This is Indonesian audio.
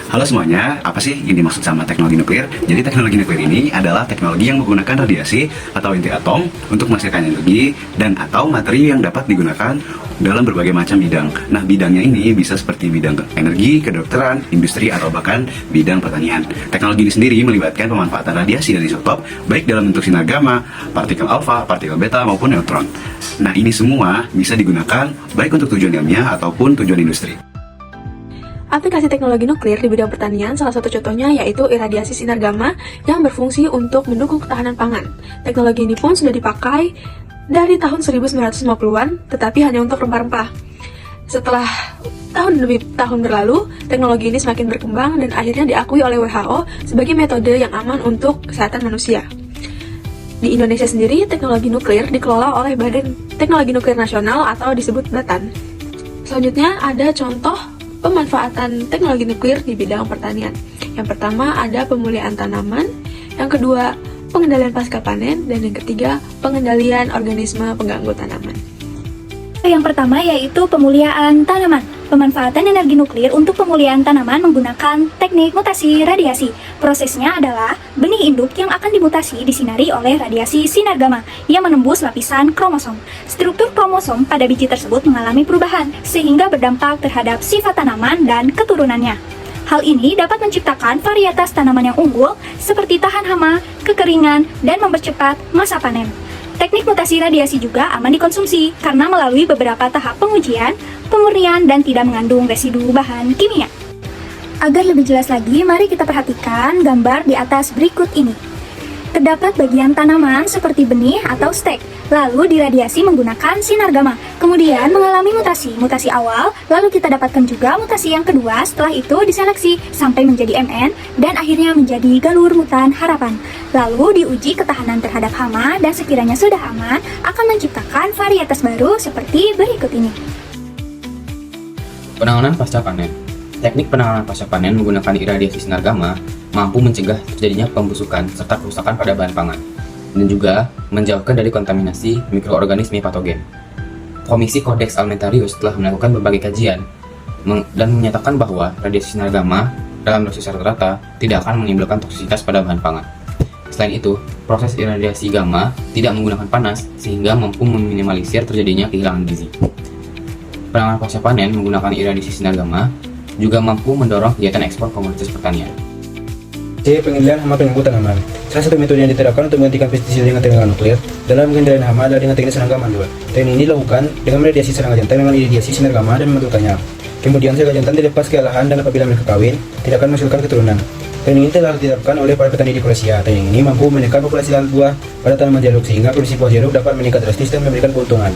Halo semuanya, apa sih yang dimaksud sama teknologi nuklir? Jadi teknologi nuklir ini adalah teknologi yang menggunakan radiasi atau inti atom untuk menghasilkan energi dan atau materi yang dapat digunakan dalam berbagai macam bidang. Nah, bidangnya ini bisa seperti bidang energi, kedokteran, industri, atau bahkan bidang pertanian. Teknologi ini sendiri melibatkan pemanfaatan radiasi dan isotop, baik dalam bentuk sinar gamma, partikel alfa, partikel beta, maupun neutron. Nah, ini semua bisa digunakan baik untuk tujuan ilmiah ataupun tujuan industri. Aplikasi teknologi nuklir di bidang pertanian salah satu contohnya yaitu iradiasi sinar gamma yang berfungsi untuk mendukung ketahanan pangan. Teknologi ini pun sudah dipakai dari tahun 1950-an, tetapi hanya untuk rempah-rempah. Setelah tahun berlalu, teknologi ini semakin berkembang dan akhirnya diakui oleh WHO sebagai metode yang aman untuk kesehatan manusia. Di Indonesia sendiri, teknologi nuklir dikelola oleh Badan Teknologi Nuklir Nasional atau disebut BATN. Selanjutnya ada contoh pemanfaatan teknologi nuklir di bidang pertanian. Yang pertama ada pemulihan tanaman, yang kedua pengendalian pasca panen, dan yang ketiga pengendalian organisme pengganggu tanaman. Yang pertama yaitu pemulihan tanaman. Pemanfaatan energi nuklir untuk pemulihan tanaman menggunakan teknik mutasi radiasi. Prosesnya adalah benih induk yang akan dimutasi disinari oleh radiasi sinar gamma yang menembus lapisan kromosom. Struktur kromosom pada biji tersebut mengalami perubahan sehingga berdampak terhadap sifat tanaman dan keturunannya. Hal ini dapat menciptakan varietas tanaman yang unggul seperti tahan hama, kekeringan, dan mempercepat masa panen. Teknik mutasi radiasi juga aman dikonsumsi karena melalui beberapa tahap pengujian, pemurnian, dan tidak mengandung residu bahan kimia. Agar lebih jelas lagi, mari kita perhatikan gambar di atas berikut ini. Terdapat bagian tanaman seperti benih atau stek, lalu diradiasi menggunakan sinar gamma, kemudian mengalami mutasi awal, lalu kita dapatkan juga mutasi yang kedua, setelah itu diseleksi sampai menjadi MN, dan akhirnya menjadi galur mutan harapan. Lalu diuji ketahanan terhadap hama, dan sekiranya sudah aman, akan menciptakan varietas baru seperti berikut ini. Penanganan pasca panen. Teknik penanganan pasca panen menggunakan iradiasi sinar gamma mampu mencegah terjadinya pembusukan serta kerusakan pada bahan pangan, dan juga menjauhkan dari kontaminasi mikroorganisme patogen. Komisi Codex Alimentarius telah melakukan berbagai kajian dan menyatakan bahwa radiasi sinar gamma dalam dosis rata-rata tidak akan menimbulkan toksisitas pada bahan pangan. Selain itu, proses iradiasi gamma tidak menggunakan panas sehingga mampu meminimalisir terjadinya kehilangan gizi. Penanganan pasca panen menggunakan iradiasi sinar gamma juga mampu mendorong kegiatan ekspor komoditas pertanian. C. Pengendalian hama pengganggu tanaman. Salah satu metode yang diterapkan untuk menggantikan pestisida dengan teknologi nuklir dalam pengendalian hama adalah dengan teknik sinar gamma 2. Teknik ini dilakukan dengan meradiasi serangga jantan dengan iradiasi sinar gamma dan memantulkannya. Kemudian serangga jantan dilepas ke lahan dan apabila mereka kawin, tidak akan menghasilkan keturunan. Teknik ini telah diterapkan oleh para petani di Kroasia. Teknik ini mampu menekan populasi lahan buah pada tanaman jeruk sehingga produksi buah jeruk dapat meningkat drastis dan memberikan keuntungan.